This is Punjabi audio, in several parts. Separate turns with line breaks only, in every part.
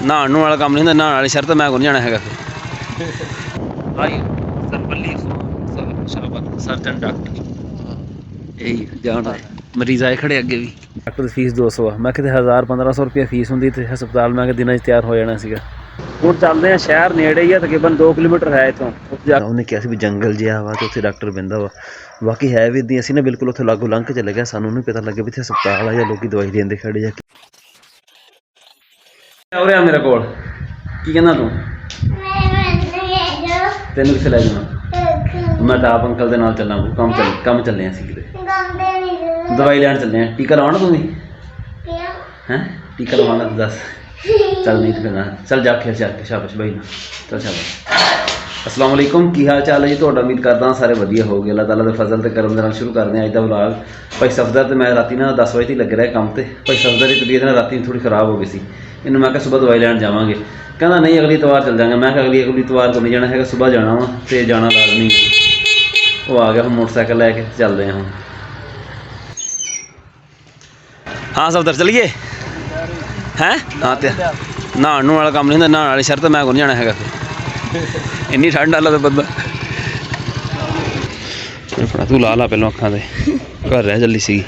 नहाण वाला काम नहीं होंदा, नहाण वाली शर्त मैं कौन जाना है। भाई सरपल्ली सर्जन डॉक्टर यही जाना है। मरीज आए खड़े अगे भी। डॉक्टर की फीस 200 मैं कि 1000-1500 रुपया फीस होंगी तो हस्पताल मैं दिन तैयार हो जाना सीगा। ਹੁਣ ਚੱਲਦੇ ਆ ਸ਼ਹਿਰ ਨੇੜੇ ਹੀ ਆ, ਤਕਰੀਬਨ 2 ਕਿਲੋਮੀਟਰ ਹੈ ਇੱਥੋਂ। ਉਹਨੇ ਕਿਹਾ ਸੀ ਵੀ ਜੰਗਲ ਜਿਹਾ ਵਾ ਤੇ ਉੱਥੇ ਡਾਕਟਰ ਬਹਿੰਦਾ ਵਾ, ਬਾਕੀ ਹੈ ਵੀ ਇੱਦਾਂ। ਅਸੀਂ ਨਾ ਬਿਲਕੁਲ ਉੱਥੇ ਲਾਗੋਂ ਲੰਘ ਕੇ ਚਲੇ ਗਏ, ਸਾਨੂੰ ਨਹੀਂ ਪਤਾ ਲੱਗਿਆ ਵੀ ਇੱਥੇ ਹਸਪਤਾਲ ਆ ਜਾਂ ਲੋਕੀ ਦਵਾਈ ਦੇਣ ਦੇ ਖੜੇ ਜਾ। ਹੋ ਰਿਹਾ ਮੇਰੇ ਕੋਲ ਕੀ ਕਹਿੰਦਾ ਤੂੰ? ਤੈਨੂੰ ਕਿੱਥੇ ਲੈ ਜਾਣਾ? ਮੈਂ ਤਾਂ ਆਪ ਅੰਕਲ ਦੇ ਨਾਲ ਚੱਲਾਂ, ਕੰਮ ਚੱਲੇ ਆ ਅਸੀਂ ਕਿਤੇ ਦਵਾਈ ਲੈਣ ਚੱਲੇ ਆ। ਟੀਕਾ ਲਵਾਉਣਾ ਤੂੰ ਵੀ ਹੈਂ? ਟੀਕਾ ਲਵਾਉਣਾ ਤਾਂ ਦੱਸ। चल नहीं तो फिर ना चल जा खेल चल के शाबाश भाई ना चल शाबाश। अस्सलाम वालेकुम की हाल चाल है जी? ਤੁਹਾਡਾ ਉਮੀਦ ਕਰਦਾ ਸਾਰੇ ਵਧੀਆ ਹੋਗੇ। ਅੱਲਾਹ ਤਾਲਾ ਦੇ ਫਜ਼ਲ ਤੇ ਕਰਮ ਦੇ ਨਾਲ ਸ਼ੁਰੂ ਕਰਦੇ ਹਾਂ ਅੱਜ ਦਾ ਵਲੌਗ। ਭਾਈ ਸਫਦਰ ਤੇ ਮੈਂ ਰਾਤੀ ਨਾ 10 ਵਜੇ ਤੱਕ ਲੱਗ ਰਿਹਾ ਕੰਮ ਤੇ। ਭਾਈ ਸਫਦਰ ਦੀ ਤਬੀਅਤ ਨਾਲ ਰਾਤੀ ਥੋੜੀ ਖਰਾਬ ਹੋ ਗਈ ਸੀ। ਇਹਨੂੰ ਮੈਂ ਕਿਹਾ ਸਵੇਰ ਦਵਾਈ ਲੈਣ ਜਾਵਾਂਗੇ, ਕਹਿੰਦਾ ਨਹੀਂ ਅਗਲੀ ਇਤਵਾਰ ਚੱਲ ਜਾਵਾਂਗੇ। ਮੈਂ ਕਿਹਾ ਅਗਲੀ ਇਤਵਾਰ ਤੋਂ ਨਹੀਂ ਜਾਣਾ ਹੈਗਾ, ਸਵੇਰ ਜਾਣਾ ਵਾ ਤੇ ਜਾਣਾ ਲਾਜ਼ਮੀ। ਉਹ ਆ ਗਿਆ ਹੁਣ ਮੋਟਰਸਾਈਕਲ ਲੈ ਕੇ, ਚੱਲਦੇ ਹਾਂ ਹੁਣ। ਹਾਂ ਸਫਦਰ ਚਲੀਏ है हाँ तो नहाण वाला काम नहीं होंदा, नहाण वाली शर्त मैं कौन जाना है। इन्नी ठंड वाला तो बंदा तू ला ला पहलों अखां दे घर रह जल्दी सी।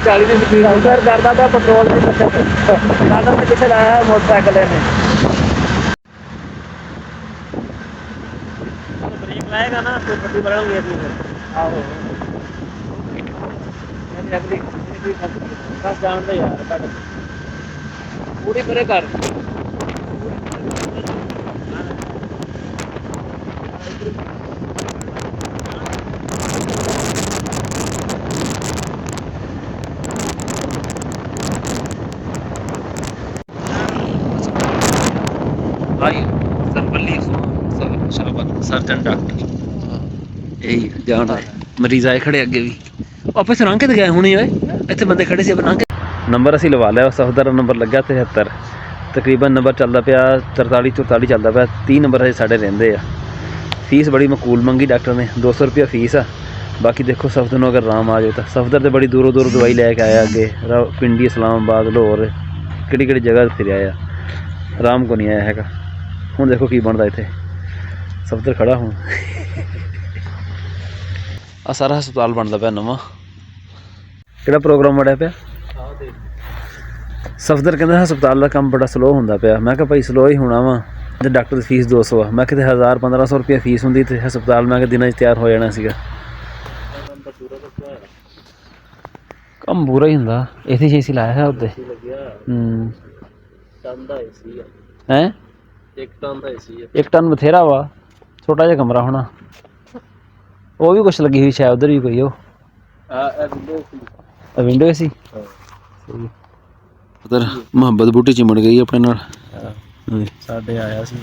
चालीस की स्पीड उधर करता था पेट्रोल दादा ने किसे लाया है मोटरसाइकिल ने ब्रेक लाएगा ना तो गड्डी बढ़ाऊंगी अगली आहो अगली बस जान दे यार पूरी करे कर। भाई सरपल्ली सर्जन डॉक्टर यही जाना है। मरीज आए खड़े अगे भी वापस रंग के गए होने इतने बंदे खड़े से रंग नंबर असी लवा लिया। सफदर नंबर लग्या 73 तकरीबन नंबर चलता पाया 43-44 चलता पाया। 30 नंबर अजे साढ़े रेंदे आ। फीस बड़ी मकूल मंगी डॉक्टर ने 200 रुपया फीस आ। बाकी देखो सफदर में अगर आराम आ जाए तो सफदर तो बड़ी दूरों दवाई लैके आया अगे पिंडी इस्लामाबाद लाहौर कि जगह फिर आया आराम को नहीं आया है। ਹੁਣ देखो की बनता इतने सफदर खड़ा हूँ आ सारा हस्पताल बनता पाया नवा कि प्रोग्राम बढ़िया पाया। सफदर कहता हस्पताल का काम बड़ा स्लो होंदा पाया। मैं भाई स्लो ही होना वा तो डॉक्टर की फीस 200 आ। मैं कि 1000-1500 रुपया फीस होंगी तो हस्पताल मैं दिन तैयार हो जाना सीगा। काम बुरा ही होंदा इसी चीज़ लाया है उत्ते हैं। एक टन बथेरा वा छोटा जहा कमरा होना वो भी कुछ लगी हुई शायद उधर भी कोई हो विंडो सी उधर मोहब्बत बूटी चिमड़ गई अपने नाल साडे आया सी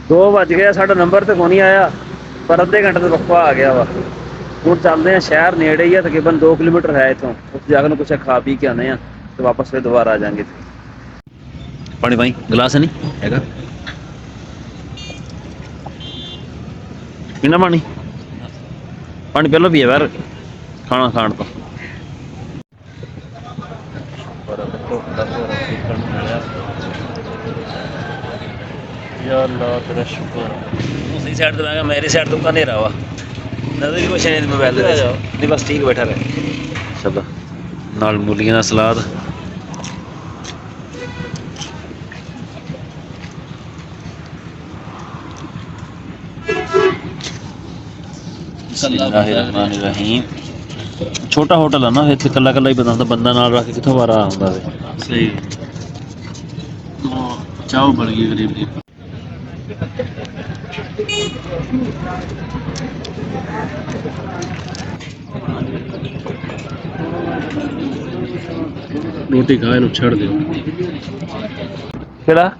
2 बज गया साडा नंबर तो कोई नहीं आया पर अद्धे घंटे तो वक्फा आ गया वा। हुण चलते हैं शहर नेड़े ही है तकरीबन 2 किलोमीटर है इतों उत्थे जाकर कुछ खा पी के आने तो वापस फिर दोबारा आ जाएंगे। पानी भाई गिलास है नहीं हैगा पीना पानी पहले भी है यार खाना खाण तो दूसरी साइड तो मेरी साइड तो अंधेरा वा नजर भी कुछ नहीं मोबाइल नहीं बस ठीक बैठा रहे। चलो नाल मूलियां का सलाद बिस्मिल्लाहिर्रहमानिर्रहीम। छोटा होटल है ना इतने कला कला ही बनाता बंदा नाल रख के कितों बार आंदा है।
सही चाव बढ़ गई गरीब की। रोटी खाए नु छड़ दो
ਕਿਹੜਾ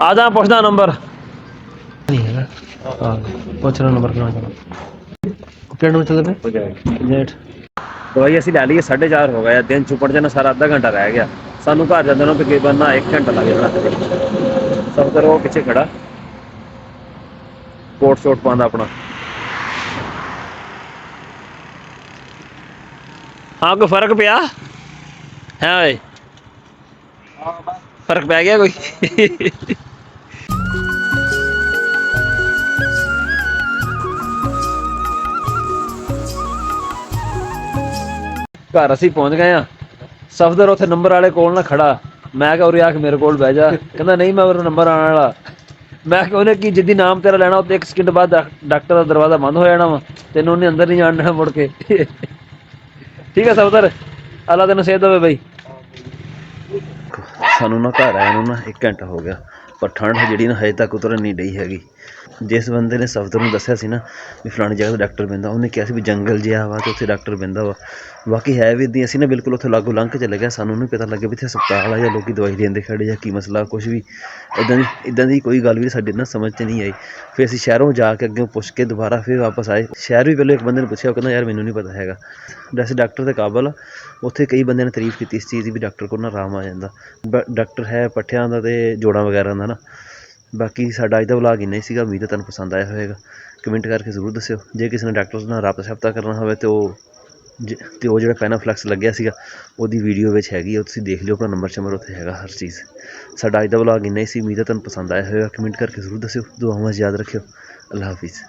ਆ ਜਾ ਪੁੱਛਦਾ ਨੰਬਰ
नहीं है ना हाँ पूछ रहा नंबर कितना चला ਕਿਹੜੇ ਨੂੰ ਚੱਲਦੇ ਪਏ ਜੇਠ
ਦਵਾਈ ਅਸੀਂ ਲੈ ਲਈਏ 4:30 ਹੋ ਗਏ ਦਿਨ ਚੁੱਪੜ ਜਾਣਾ ਸਾਰਾ ਅੱਧਾ ਘੰਟਾ ਰਹਿ ਗਿਆ ਸਾਨੂੰ ਘਰ ਜਾਂਦੇ ਨੂੰ ਤਕਰੀਬਨ ਨਾ 1 ਘੰਟਾ ਲੱਗ ਜਾਣਾ ਸਭ ਤੋਂ ਉਹ ਪਿੱਛੇ ਖੜਾ ਕੋਟ ਸ਼ੋਟ ਪਾਉਂਦਾ ਆਪਣਾ ਹਾਂ ਕੋਈ ਫਰਕ ਪਿਆ ਹੈ ਓਏ ਫਰਕ ਪੈ ਗਿਆ ਕੋਈ ਘਰ ਅਸੀਂ ਪਹੁੰਚ ਗਏ ਆ ਸਫਦਰ ਉੱਥੇ ਨੰਬਰ ਵਾਲੇ ਕੋਲ ਨਾ ਖੜਾ ਮੈਂ ਕਿਹਾ ਉਰੇ ਆ ਕੇ ਮੇਰੇ ਕੋਲ ਬਹਿ ਜਾ ਕਹਿੰਦਾ ਨਹੀਂ ਮੈਂ ਉਹਦਾ ਨੰਬਰ ਆਉਣ ਵਾਲਾ ਮੈਂ ਕਿਹਾ ਉਹਨੇ ਕੀ ਜਿੱਦੀ ਨਾਮ ਤੇਰਾ ਲੈਣਾ ਉੱਤੇ 1 ਸਕਿੰਟ ਬਾਅਦ ਡਾਕਟਰ ਦਾ ਦਰਵਾਜ਼ਾ ਬੰਦ ਹੋ ਜਾਣਾ ਵਾ ਤੈਨੂੰ ਉਹਨੇ ਅੰਦਰ ਨਹੀਂ ਜਾਣ ਦੇਣਾ ਮੁੜ ਕੇ ਠੀਕ ਹੈ ਸਫਦਰ ਅੱਲਾ ਤੈਨੂੰ ਸਿਹਤ ਦੇਵੇ ਬਈ ਸਾਨੂੰ ਨਾ ਘਰ ਆਇਆ ਨੂੰ ਨਾ 1 ਘੰਟਾ ਹੋ ਗਿਆ ਪਰ ਠੰਡ ਜਿਹੜੀ ਨਾ ਹਜੇ ਤੱਕ ਉਤਰਨ ਨਹੀਂ ਡਈ ਹੈਗੀ ਜਿਸ ਬੰਦੇ ਨੇ ਸਫਦਰ ਨੂੰ ਦੱਸਿਆ ਸੀ ਨਾ ਵੀ ਫਲਾਣੀ ਜਗ੍ਹਾ 'ਤੇ ਡਾਕਟਰ ਬਹਿੰਦਾ ਉਹਨੇ ਕਿਹਾ ਸੀ ਵੀ ਜੰਗਲ ਜਿਹਾ ਵਾ ਅਤੇ ਉੱਥੇ ਡਾਕਟਰ ਬਹਿੰਦਾ ਵਾ ਬਾਕੀ ਹੈ ਵੀ ਇੱਦਾਂ ਅਸੀਂ ਨਾ ਬਿਲਕੁਲ ਉੱਥੇ ਲਾਗੋਂ ਲੰਘ ਕੇ ਚਲੇ ਗਿਆ ਸਾਨੂੰ ਨਹੀਂ ਪਤਾ ਲੱਗਿਆ ਵੀ ਇੱਥੇ ਹਸਪਤਾਲ ਆ ਜਾਂ ਲੋਕ ਦਵਾਈ ਦੇਂਦੇ ਖੜੇ ਜਾਂ ਕੀ ਮਸਲਾ ਕੁਛ ਵੀ ਇੱਦਾਂ ਦੀ ਕੋਈ ਗੱਲ ਵੀ ਸਾਡੇ ਨਾ ਸਮਝ 'ਚ ਨਹੀਂ ਆਈ ਫਿਰ ਅਸੀਂ ਸ਼ਹਿਰੋਂ ਜਾ ਕੇ ਅੱਗੇ ਪੁੱਛ ਕੇ ਦੁਬਾਰਾ ਫਿਰ ਵਾਪਸ ਆਏ ਸ਼ਹਿਰ ਵੀ ਪਹਿਲਾਂ ਇੱਕ ਬੰਦੇ ਨੇ ਪੁੱਛਿਆ ਉਹ ਕਹਿੰਦਾ ਯਾਰ ਮੈਨੂੰ ਨਹੀਂ ਪਤਾ ਹੈਗਾ ਵੈਸੇ ਡਾਕਟਰ ਦੇ ਕਾਬਲ ਆ ਉੱਥੇ ਕਈ ਬੰਦਿਆਂ ਨੇ ਤਾਰੀਫ ਕੀਤੀ ਇਸ ਚੀਜ਼ ਦੀ ਵੀ ਡਾਕਟਰ ਕੋਲ ਨਾ ਆਰਾਮ ਆ ਜਾਂਦਾ ਡਾਕਟਰ ਹੈ ਪੱਠਿਆਂ ਦਾ ਅਤੇ ਜੋੜਾਂ ਵਗੈਰਾ ਦਾ ਨਾ ਬਾਕੀ ਸਾਡਾ ਅੱਜ ਦਾ ਵਲੌਗ ਇੰਨਾ ਹੀ ਸੀਗਾ ਉਮੀਦ ਹੈ ਤੁਹਾਨੂੰ ਪਸੰਦ ਆਇਆ ਹੋਵੇਗਾ ਕਮੈਂਟ ਕਰਕੇ ਜ਼ਰੂਰ ਦੱਸਿਓ ਜੇ ਕਿਸੇ ਨੇ ਡਾਕਟਰ ਨਾਲ ਰਾਬਤਾ ਸ਼ਾਬਤਾ ਕਰਨਾ ਹੋਵੇ ਤੇ ਉਹ ਜਿਹੜਾ ਪੈਨਾਫਲੈਕਸ ਲੱਗਿਆ ਸੀਗਾ ਉਹਦੀ ਵੀਡੀਓ ਵਿੱਚ ਹੈਗੀ ਉਹ ਤੁਸੀਂ ਦੇਖ ਲਿਓ ਆਪਣਾ ਨੰਬਰ ਸ਼ੰਬਰ ਉੱਥੇ ਹੈਗਾ ਹਰ ਚੀਜ਼ ਸਾਡਾ ਅੱਜ ਦਾ ਵਲੌਗ ਇੰਨਾ ਹੀ ਸੀ ਉਮੀਦ ਹੈ ਤੁਹਾਨੂੰ ਪਸੰਦ ਆਇਆ ਹੋਵੇਗਾ ਕਮੈਂਟ ਕਰਕੇ ਜ਼ਰੂਰ ਦੱਸਿਓ ਦੁਆਵਾਂ 'ਚ ਯਾਦ ਰੱਖਿਓ ਅੱਲਾ ਹਾਫਿਜ਼